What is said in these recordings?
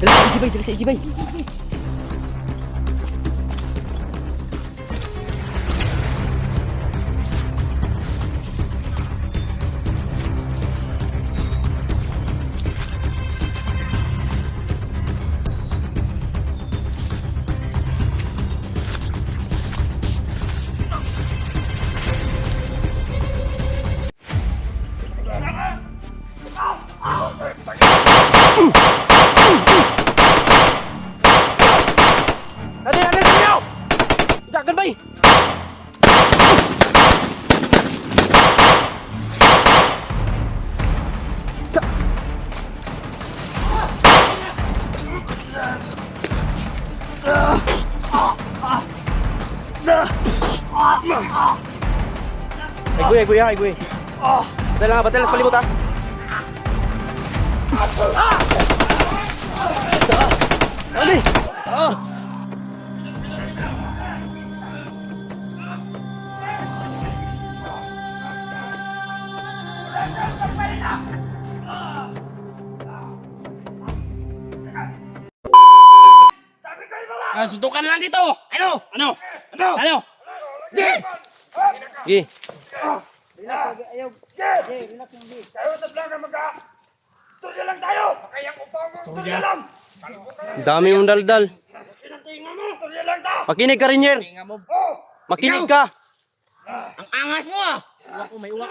Dali sa EJ bay. Ada sa'yo! Jagan bay! Ay guy. Batal sa palibot ha. Ali! Suntukan lang dito. Ano? Gi. Tayo sa plaga istorya lang tayo. Makayang upang mo istorya lang. Dami mong daldal. Istorya lang ta. Makinig ka rin, Nyer. Makinig ka. Ang angas mo ah.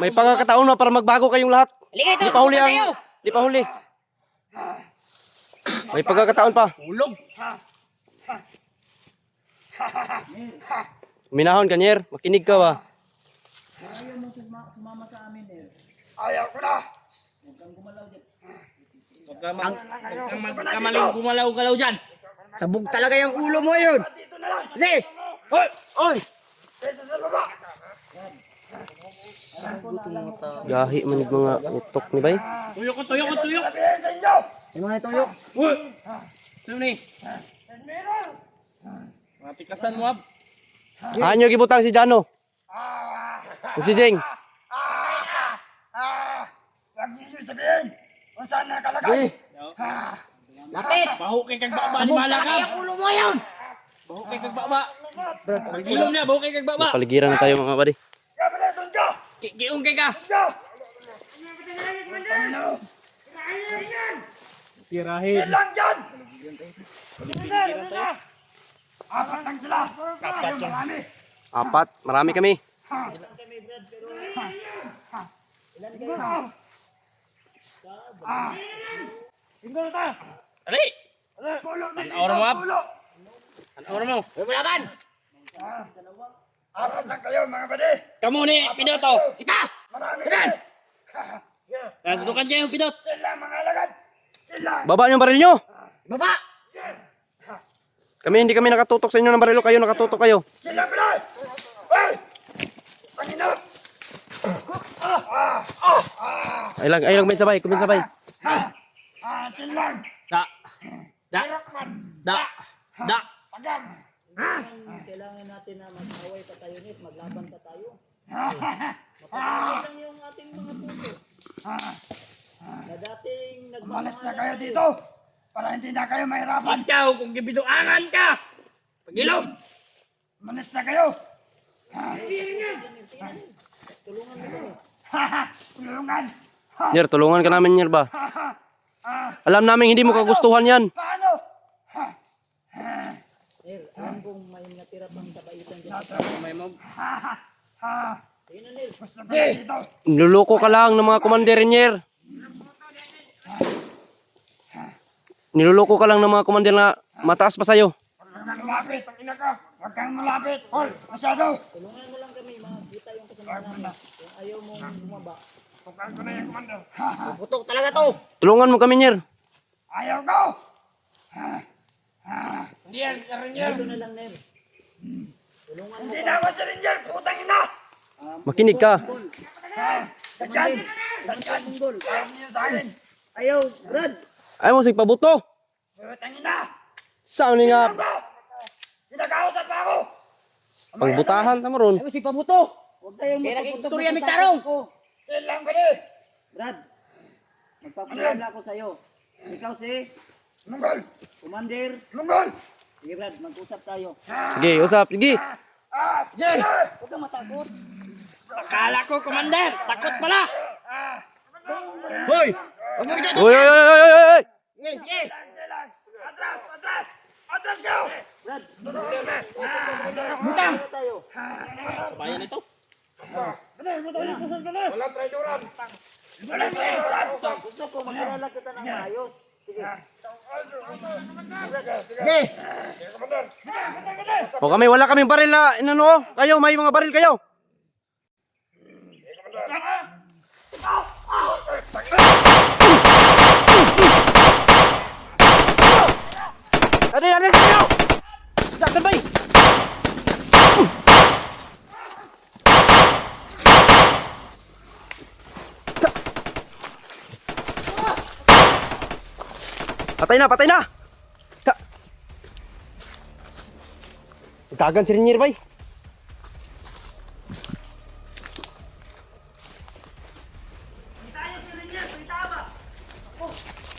May pagkakataon na para magbago kayong lahat. Halika ito. Di pa huli. May pagkakataon pa. Ulog. Minahon ka, Nyer. Makinig ka ba? Ayaw ko na. Huwag ka maling gumalaw-galaw dyan. Sabog talaga yung ulo mo yun. Dito na lang. Sige. Oy! Pesa sa baba. Gahi man yung mga utok ni bay. Tuyok. Sabihin sa inyo. Yung mga tuyok. Uy! Sino ni? Mga tikasan mo ab. Anyo gibutang si Jano. Ug si Jeng. Huwag ninyo sabihin. Kung saan nakalagay. Lapit. Baho kay kag baba ni Sabog Malaka. talaga yung ulo mo yun. Baho kay kag baba. Ilom niya, baho kay kag baba. Paligiran na tayo mga buddy. Kabila, doon ka. Kiung kay ka. Doon ka. Tirahin. Silang dyan. Apat lang sila. Ayaw marami. Apat. Marami kami. Ali! Pulo na dito. Ano mo, Ab? Pulo. Ano mo? May malaban. Apat lang kayo mga bade. Kamu ni Pidoto. Kita. Marami kayo. Nasutukan niya yung Pidot. Sila mga alagad. Sila. Baba niyo ang baril nyo. Baba. Hindi kami nakatutok sa inyo ng barilo. Kayo nakatutok kayo. Sila pala. Hey! Pangina. Ay lang may sabay. Kumin sabay. Silang. Da. Pagang. Kailangan natin na mag-away pa tayo nit, maglaban pa tayo. Mapapagod lang yung ating mga puso. Na dating Umalis na kayo dito. Para hindi na kayo mahirapan. Ikaw kung gibiduangan ka. Pagilom. Umalis na kayo. Tulungan. Nyer, tulungan ka namin, Nyer ba? Alam namin hindi mo kagustuhan yan. Paano? alam kong may natira pang kabaitan dyan. May mo. Gusto ba na dito? Niluloko ka lang ng mga commander, Nyer. Niluloko ka lang ng mga commander na mataas pa sa'yo. Huwag kang malapit. Huwag kang malapit. Hol, masyado. Tulungan mo lang kami, makita yung kasama namin. Kung ayaw mong bumaba. Tukan ko na yung komando. Putok talaga to. Tulungan mo kami, Nyer. Ayaw ko. Hindi yan, Ranger. Ito na lang, Ner. Hindi na ako si Ranger. Putang ina. Makinig ka. Dagyan. Punggol. Ayaw niyo sa akin. Ayaw, Brad. Ay mo sigpabuto. Putang ina. Saan ni nga Kinakausap pa ako. pangbutahan tamo ron. Ayaw, si Pabuto. Huwag tayong magpapunta. Istorya, may tarong. Silang ko din. Brad, magpapalala ako sa'yo. Ikaw si Mongol! Commander. Mongol! Sige Brad, mag-usap tayo. Sige, usap. Sige. Huwag kang matakot. Akala ko, Commander. Takot pala. Hoy! Hoy, hoy, hoy, hoy, hoy! Atras! Atras! Atras kayo! Brad, Butang! tayo. Sabayan ito. Walang traidoran! Walang traidoran! Usap! Gusto ko makilala kita ng maayos. Sige. O kami, wala kaming baril na inano. Kayo, may mga baril kayo. Adil kayo! Saktan bay! Patay na, patay na! Itagan si Rinier bay.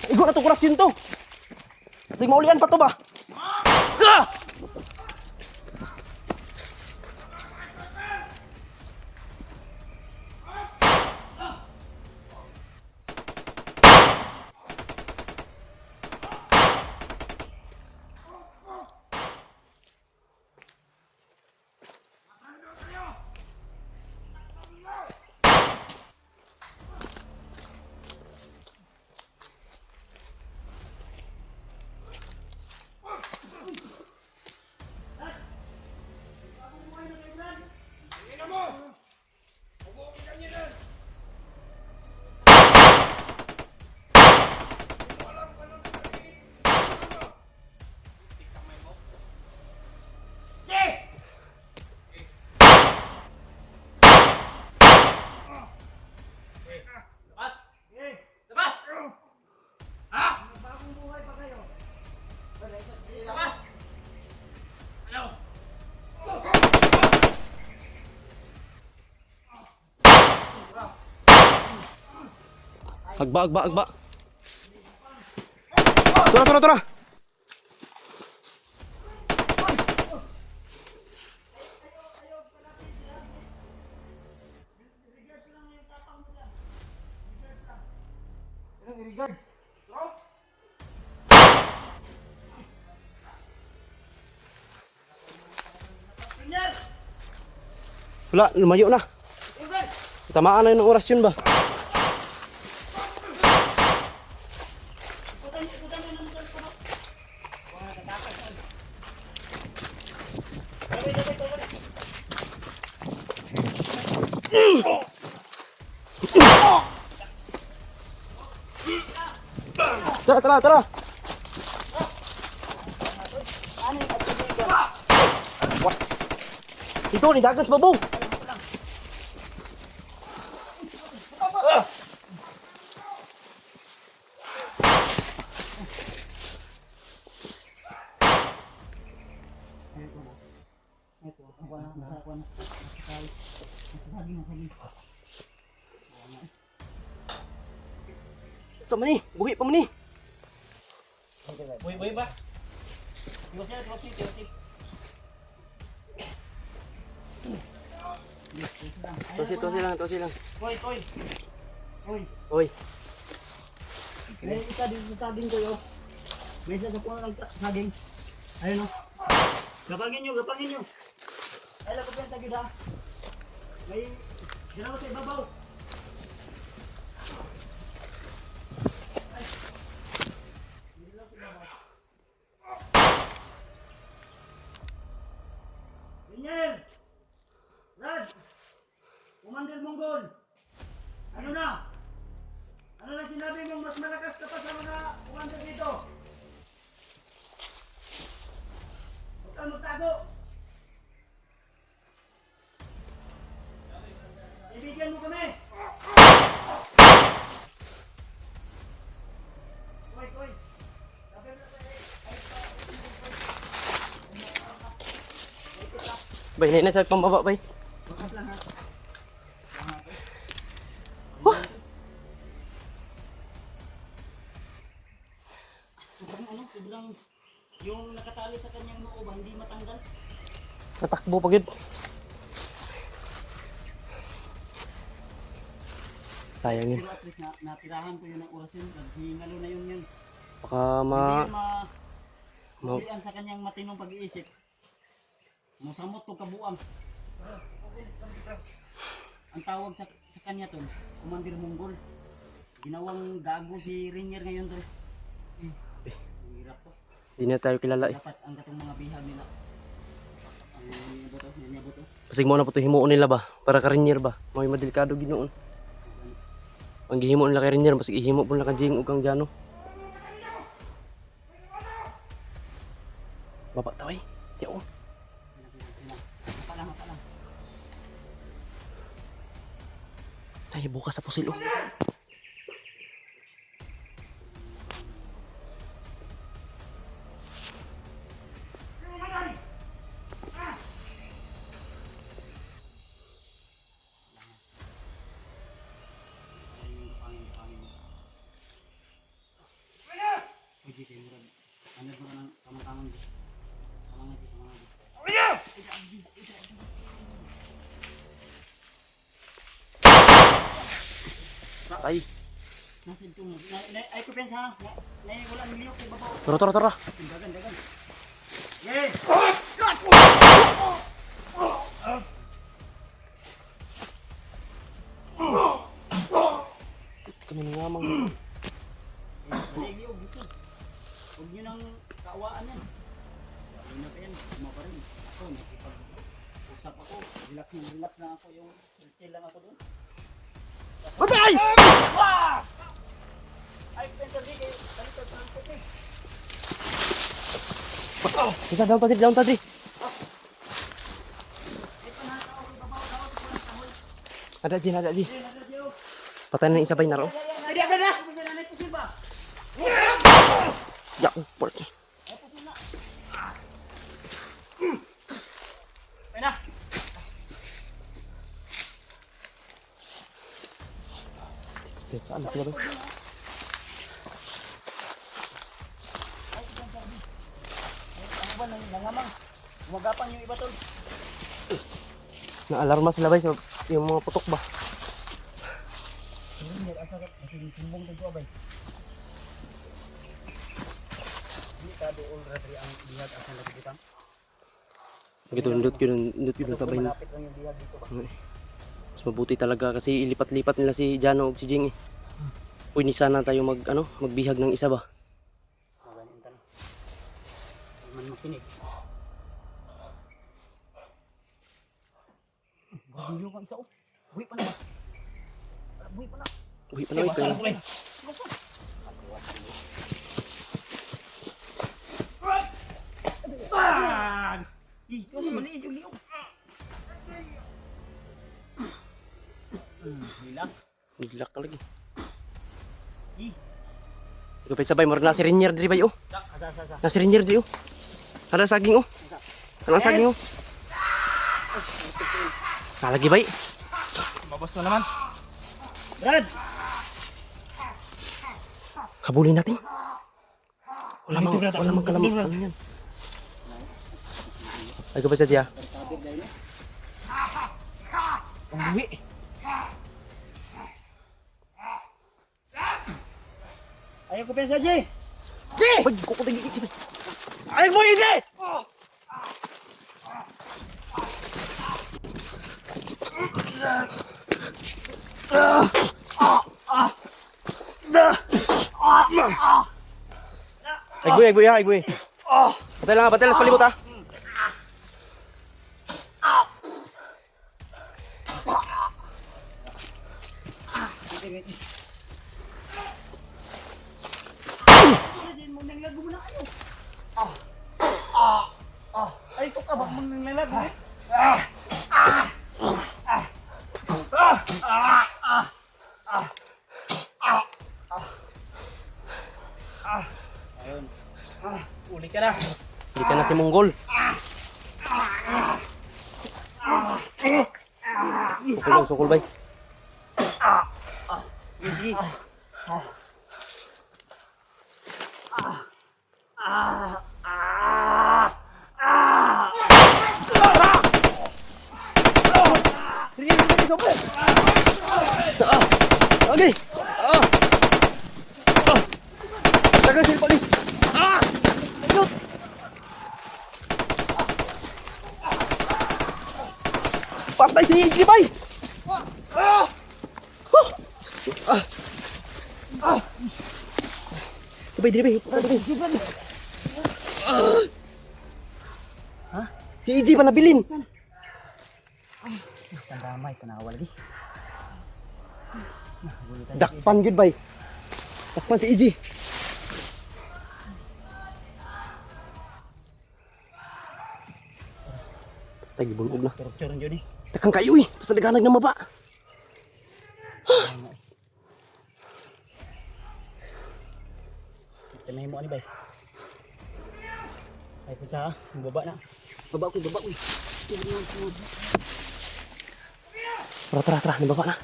Igo na to kuras yun to. Sige maulian pa to ba? Ah! Agba, agba, agba. Tura, tura, tura. Wala, lumayo na. Tamaan na yung orasyon ba? Tara, tara, tara. Was. Ito, ni dagas babong. Sa mani, buhi pa mani. Buhay ba? Tosi lang. Koy, koy. Koy. Oy. May isa dito sa saging ko yo. May isa sa puno ng saging. Ayun o. Gapangin nyo. Ay, lapag yan sa gida. May ginawa sa ibabaw. Daniel! Rad! Commander Mongol! Ano na? Ano na sinabi mong mas malakas ka pa sa mga commander dito? Huwag kang magtago! Ibigyan mo kami! Koy! Sabi mo na Bay, naik na sa pambaba, bay. sobrang yung nakatali sa kanyang noo ba, hindi matanggal. Natakbo pa gid. Sayang yun. Pero at least natirahan ko yun ng oras yun. Naghihingalo na yun. Baka Hindi yun maulian sa kanyang matinong pag-iisip. Musamot to kabuang. Ang tawag sa kanya to, Commander Monggol. Ginawang gago si Rainier ngayon to. Hirap to. Hindi na tayo kilala eh. Dapat ang katong mga bihag nila. Niya to. Pasig mo na po ito himuon nila ba? Para karinyer ba? May madelikado ginoon. Ang gihimo nila kay Rainier, pasig ihimo po nila kang Jing ug kang Jano. Baba taway. Tiyo. Mapalang. Tayo bukas sa pusil oh. Pwede kayo murag. Ano ba ka ng tamang-tamang di? Tamang di. Ay. Nasa ito mo. Ay ko pensa ha. Wala ng liyok sa babaw. Tara. Dagan. Yay! Kami nangamang. Dali liyok dito. Huwag nyo nang kaawaan yan. Huwag na pa yan. Tuma pa rin. Ako, nakipag-usap ako. Relax lang ako. Yung chill lang ako doon. Patay! Ay, pensa di kayo. Baliktad ng puti. Kita down tadi. Ada Jin. Patay na yung isa ba yung naro? Ay, di agad na! Nanay pusil ba? Ya, port. Ay na! Saan na sila ba? Ano ba, nangamang? Gumagapang yung iba tol. Na-alarma sila ba yung mga putok ba? Hindi, asa ka. Sumbong ka abay. Hindi ka doon radri ang bihag asan lagi kita. Gitu, ndot yun tabay. Malapit lang yung bihag dito ba? Mas mabuti talaga kasi ilipat-lipat nila si Jano ug si Jing eh. Uy, ni sana tayo magbihag ng isa ba? Maganin ka na. Man makinig. Bagyo ka isa oh. Buhi pa na ba? Buhi pa na. Uy, ano ito? Basa. Bang! Ih, kasi maliit yung liyong. Hilang. Nilak ka lagi. Ih, Ikaw pa sabay, marag na si Rainier diri ba yo? asa. Na si Rainier diri yo. Ada saging oh. Ada saging oh. Lagi bay. Mabos na naman. Brad! Habulin natin. Wala mang kalaman yan. Ay ko pa sa tiya. Uwi! Ayaw ko pensa, Jay! Ay, kuko tinggi si. Ayaw mo yun, Jay! Ay boy. Patay lang, las palibot ha. Ay, ito ka ba mong nanglalag, eh? Ayun. Uli ka na. Hindi ka na si Monggol. Sukol bay. Easy. Okay. Tagal sila pagi. Ayun. Patay si AJ bay. Bay, dire bay. Si AJ pa nabilin. Tandamay, tanawa lagi. Dakpan gud bay. Dakpan si AJ. Lagi bunog na. Turok-turok yun eh. Takang kayo eh. Basta naghanag ng maba. Tanay mo ani bay. Ay ko sa baba na. Baba ko, baba ko. Tara. Nababa na.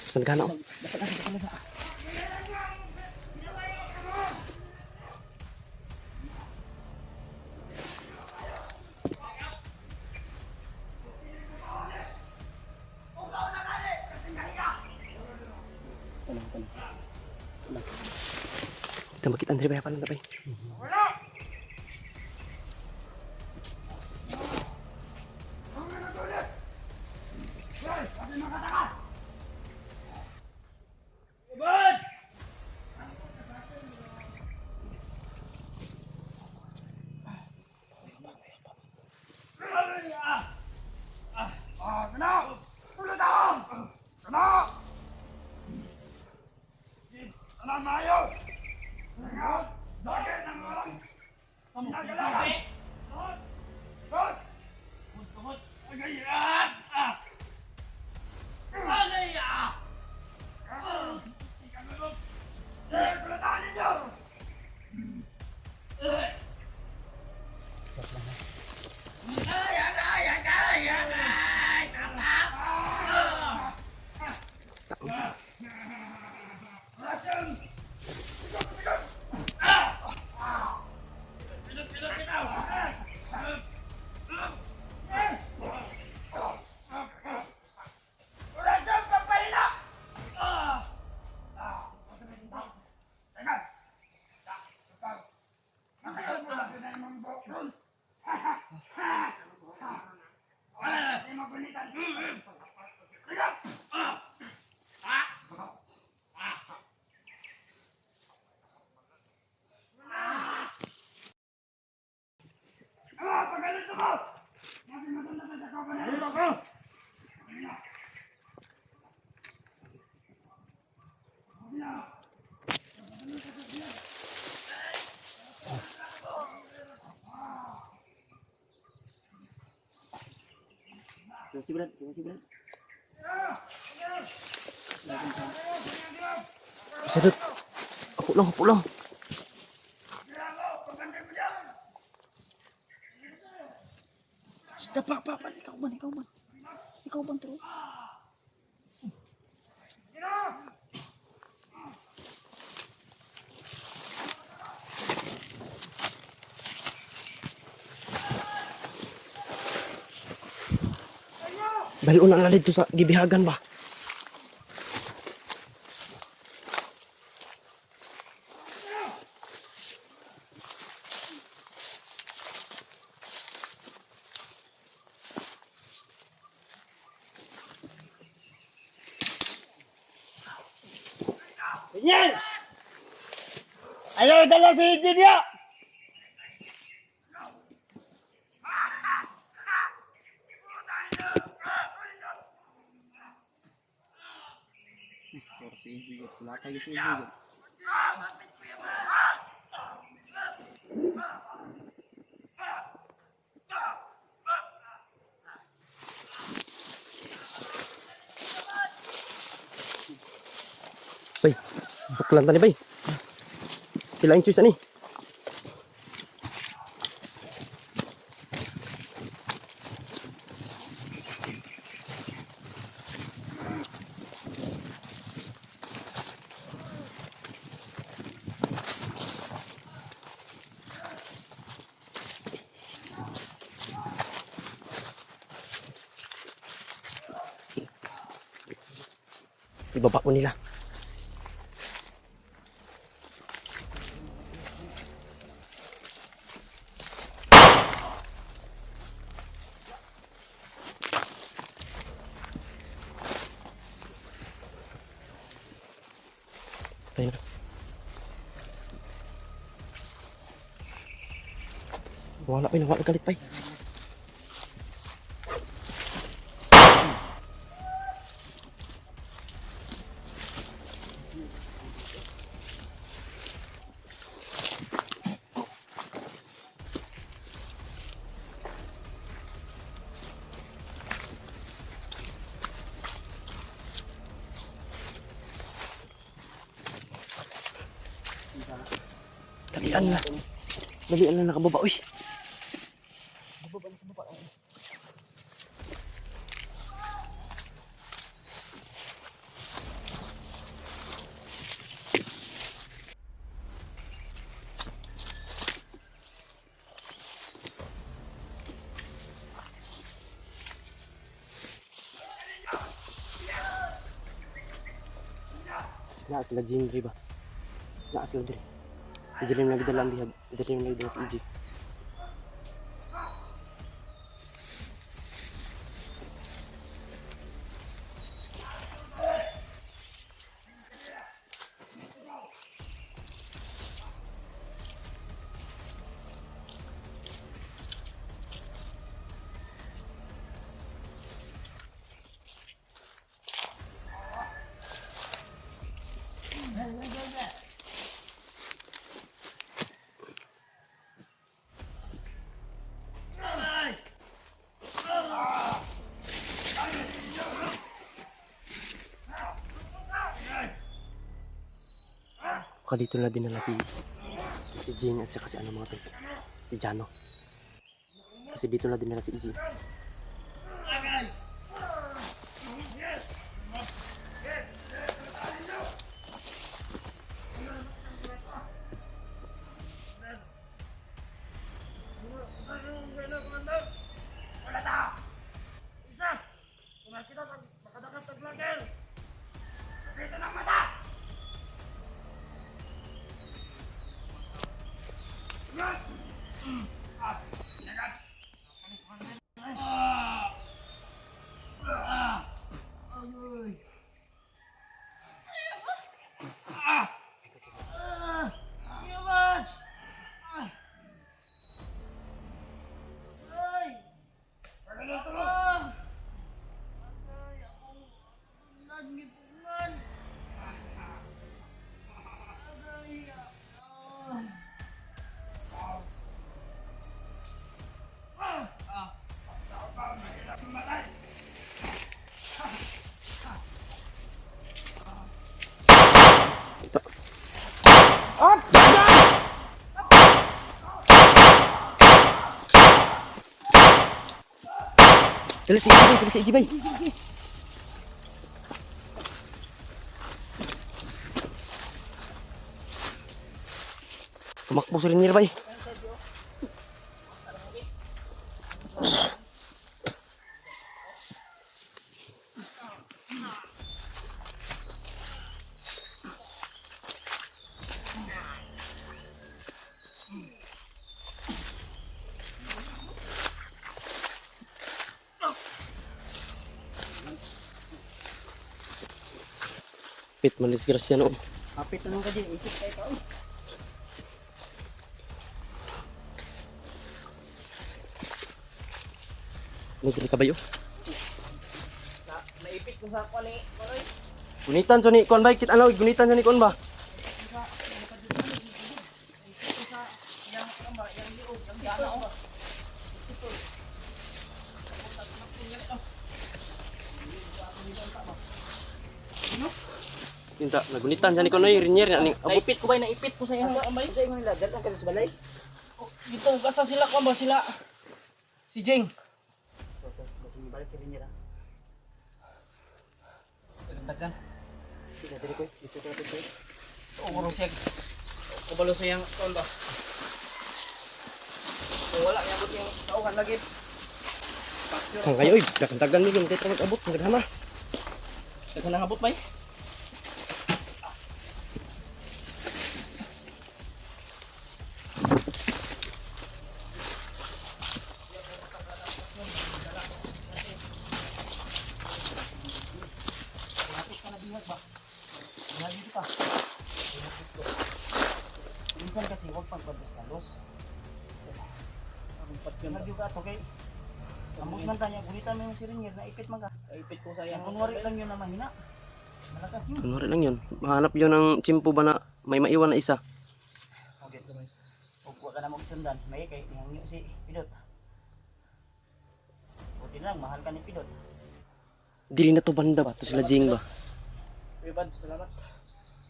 Basta naghanap. Dapat na sa. Kita makita dari bayar paling tapi. Kena! Ulo taong! Kena! Kena mayo! Kena! Bakit ng orang? Nagalakan! Good! Agayan! Agayan! Kulatan ninyo! Terima kasih, Brad. Sedut. Aku lang. Stop, Pak. Ikaw man terus. Dahil unang lalid to sa gibihagan ba? Yan! Ayaw dala si Ijin niya! Bay, suklan tani bay. Sila ang choice ani. Ibaba ko nila. Tayo na. Wala pa yun, wala galit pa yun. Dalian na. Dalian na nakababa. Uy. Naa sila Jindri ba? Naa sila Jindri. Hindi rin nagdala ang bihag. Hindi rin nagdala si EJ. Baka dito na dinala si Jing at saka si ano mga to. Si Jano. Kasi dito na dinala si EJ. Dali si EJ bay, dali si EJ bay. Tumakbo si Rinier bay. Pit malis grasya no. Kapit naman ka din, isip kayo ka. Nagdali ka ba yun? Naipit ko sa kuan ni Konoy. Gunitan so ni kon bay, kit ano, gunitan so ni kon ba? Tinta, nagunitan sa ni kon oy, Rinier na ning abot. Naipit ko ba, naipit ko sa iya sa ambay. Sa ingon nila, dala ka sa balay. Dito kasa sila kuan ba sila. Si Jing. Basta may balik si Rinier. Dagdagan. Sige, dali ko. Dito ka dito. Oo, siya. Kabalo sa yang kuan ba. Kung wala niya yung tauhan lagi. Ang kayo oy, dagan-dagan ni yung tetra mag-abot, nagdama. Daghan nang abot bay. Lagi kita. Minsan kasi huwag pagpados-pados. Lagi ka to kay. Ambos man tanya, gulitan mo yung siringir na ipit maga. Ipit ko sa Yang kunwari lang yun na mahina. Malakas yun. Kunwari lang yun. Mahanap yun ng tsimpo ba na may maiwan na isa. Okay. Huwag ka na mag-isundan. May kay tingnan nyo si Pidot. Buti lang, mahal ka ni Pidot. Dili na to banda ba? To sila Jing ba? Bad, salamat.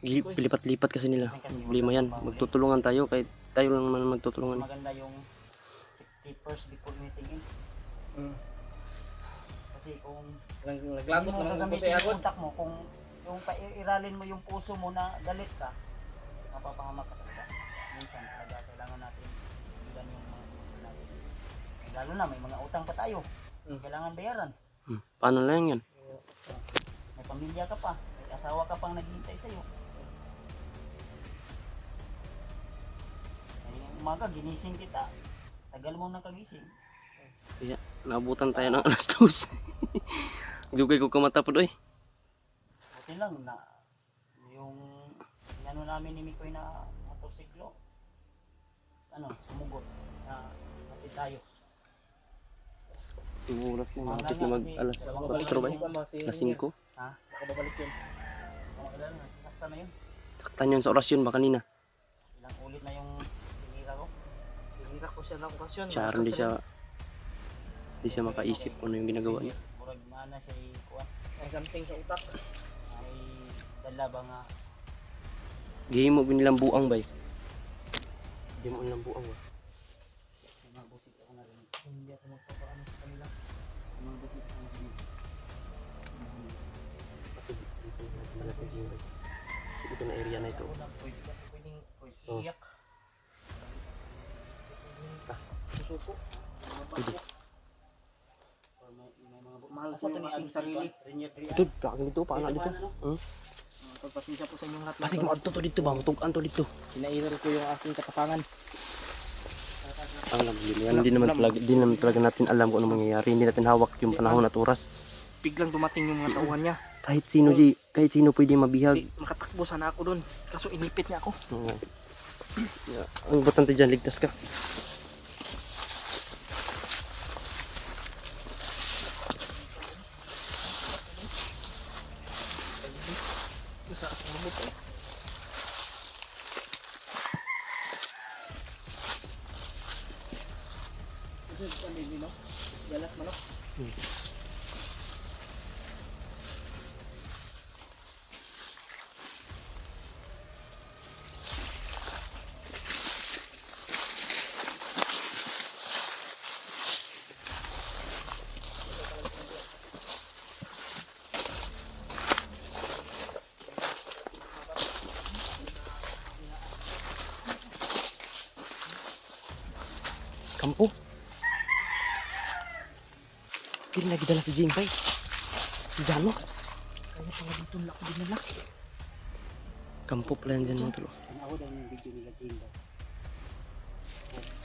Pilipat-lipat kasi nila. Problema yan. Magtutulungan tayo kahit tayo lang naman magtutulungan. Maganda yung safety first before anything else. Kasi kung Naglagot hindi mo naman ko gagamitin sa yung agot. utak mo, kung yung iralin mo yung puso mo na galit ka, mapapahamak ka talaga. Minsan talaga kailangan natin ilan yung mga puso natin. Lalo na may mga utang pa tayo. Kailangan bayaran. Paano lang yan? May pamilya ka pa, may asawa ka pang naghihintay sa'yo. Ngayong umaga, ginising kita. Tagal mo nang kagising. Kaya naabutan tayo ng alas 2. Dugay ko kamatapod oy. Buti lang na yung inano namin ni Mikoy na motorsiklo, sumugot na hatid tayo. Yung oras na malapit na mag alas 4 ba? Alas 5. Ha? Baka babalik yun. Kailan na, sasaktan na yun. Saktan yun sa orasyon ba kanina? Ilang ulit na yung tinira ko. Hihira ko siya ng okasyon. Siya rin di siya makaisip kung ano yung ginagawa niya. Murag mana siya ikuan. May something sa utak. Ay dala ba nga. Gihimo binilang buang bay. Gihimo nilang buang ba? Mga busis ako na rin. Hindi ako magpapaano sa kanila. Mga busis ako na rin. Ito na area na ito. Pwede ka pwedeng Oh. iyak. Susuko. Pwede. Or may mga Mahal Asa ko to yung ni aking Agnes sarili. Ito, kakin dito, paano dito? Pagpasensya po sa inyong lahat. Pasig mo adto to dito ba? Mutugan to dito. Pinairal ko yung aking katapangan. Alam mo yan. Hindi naman talaga natin alam kung ano mangyayari. Hindi natin hawak yung panahon at oras. Biglang dumating yung mga tauhan niya. Kahit sino, kahit sino pwede mabihag. Makatakbo sana ako doon. Kaso inipit niya ako. Oo. Yeah. Ang importante dyan, ligtas ka. Sa akong lumot eh. Ito yung pamili, no? Galas manok. Kampo. Hindi lagi dala si Jing, bay. Si Zano. Kaya pala dito laki din nila. Kampo pala yan dyan mga talo. Tanaw daw yung video nila Jing daw.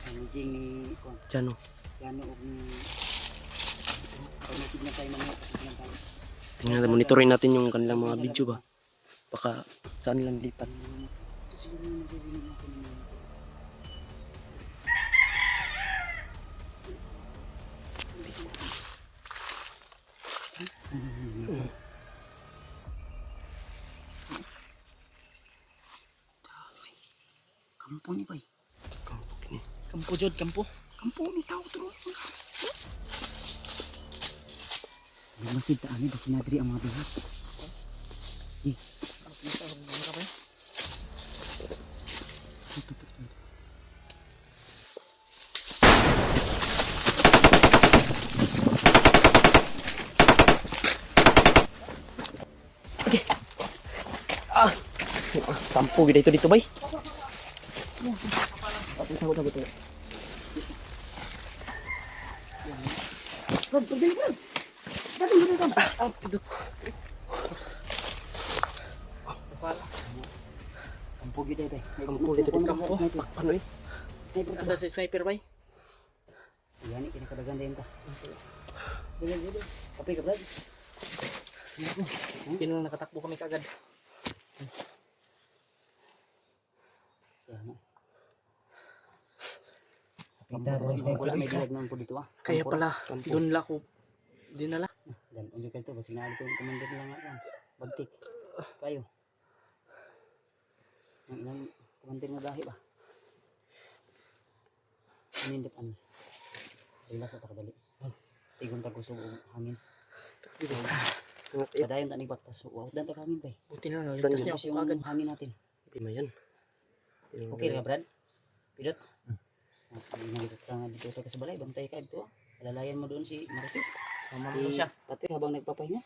Ang Jing ni Kwan. Jano. Jano og ni pag-message na tayo mga pasignan tayo. Tingnan natin, monitorin natin yung kanilang mga video ba. Baka saan nilang lipat. Ito siguro yung nagrinig natin ng mga ito. Kampo ni bay. Kampo kini. Kampo Jod, kampo. Kampo ni tao tuloy. May masid taan ni basinadri ang mga bihat. Ang kita, ano ka ba? Ito po ito. Kampo gila dito bay. Kampo gid ay bay. Kampo dito dito. Sakpan oy. Sniper ka. Ada sa sniper ba? Yan ni kinakadagan din ta. Dili. Kapay ka brad. Yun lang nakatakbo kami kagad. Siya, no? Wala may dilag naman po dito ah. Kaya pala, doon la ko dinala. Dan unyo kayo to basi na ito yung commander lang nga bagtik. Kayo. Ang commander nga dahi ba? Anindot an. Relax at kadali. Tigon ta kusog og hangin. Padayon tanig baktas. Wow, dan ta hangin bay. Buti na, Tapos ligtas niya niya ako agad. yung hangin natin. Hindi mo yan. Okay ka Brad? Pidot. Nangidot ka nga dito ka sa balay. Bantay ka dito. Alalayan mo doon si Marites. Sama mo siya. Pati habang nagpapahinga.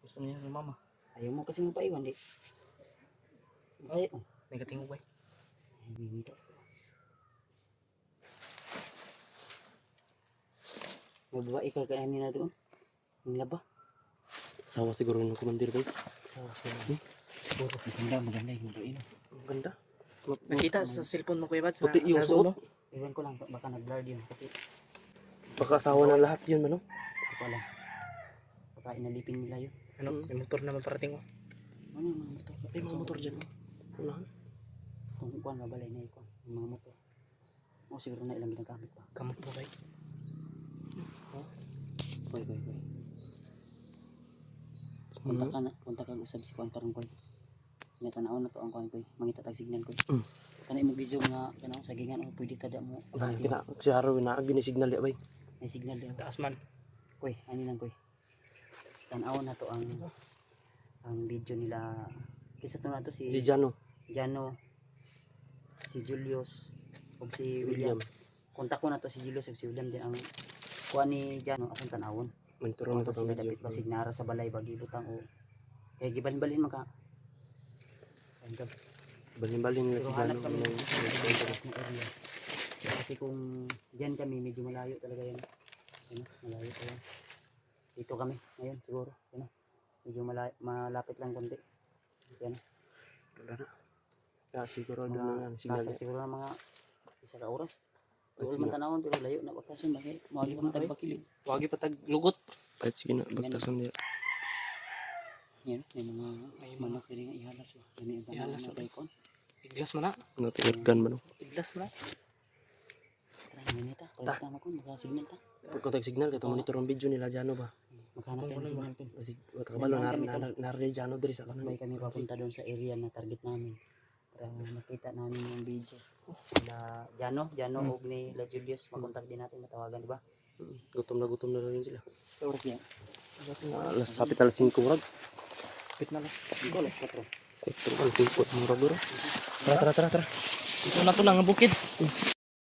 Gusto niya si mama. Ayaw mo kasi mapaiwan di. Masaya ko. May katingog ba? Nangimitas ko. Magbabae ka kaya nila doon. Ang laba. Sawa siguro ng komandir ba? Sawa siguro. Siguro. Maganda yung babae. Ang ganda. Nakita sa cellphone mo Kuya Bad? Puti yung suot. Iwan ko lang. Baka nag-blurred yun. Kasi Baka asawa na lahat yun, ano? hindi ko alam. Baka inalipin nila yun. Ano? May motor naman parating ko. Ano yung mga motor? May mga motor dyan. Unahan. Kung kuhan mabalay na ikaw. Yung mga motor. O siguro na ilang ginagamit pa. Kamot mo kay. Koy. Punta ka usab si kuhan karon koy. Nga tanaw na to ang kuhan koy. Mangitatag signal koy. Kanay mo gizo nga kanang sagingan o pwede tada mo. Si Haro, naag signal ya, bay. May signal diyan. Taas man. Koy, ani lang koy. Tanaw na to ang video nila. Kisa to na to si Si Jano. Jano, si Julius, ug si William. Kontak ko na to si Julius ug si William din ang kuha ni Jano akong tanawon. Manturo na Kasi ito pang dapit video. basig nara sa balay bagi butang o kaya gibalin-balin maka. Balin-balin nila Pero si hanap Jano. kami ng na area. Kasi kung diyan kami medyo malayo talaga yan. Ano, malayo pa yan. Dito kami ngayon siguro. Ano, medyo malapit lang konti. Yan. Wala na. Kaya siguro na signal Nasa niya. siguro na mga isa ka oras. Ay, Tuol sige. man tanawon pero layo na bakason bakit mawali pa man tag bakilig. Wagi pa tag lugot. Kahit sige na, bagtasan niya. Yan, may mga manok rin nga ihalas ba. Yan yung Ihalas tanawon na na. daikon. Iglas man na. Ano, tinagdan ba no? Iglas man na. Tara ngayon ta, palit tama ko makasignal ta. Pagkatag signal, ito monitor ang video nila Jano ba? Maghanap tayo ng signal pin. Kasi matakabalo, narin Jano diri sa kanan. May kami papunta doon sa area na target namin. Para makita namin yung video. La Jano ug ni La Julius makontak din natin matawagan di ba? Gutom na rin sila. Sa oras niya. Alas, hapit alas 5 murag. Pit na lang. Iko alas 4. Ito alas 5 murag bro. Tara. Ito na to lang ang bukid.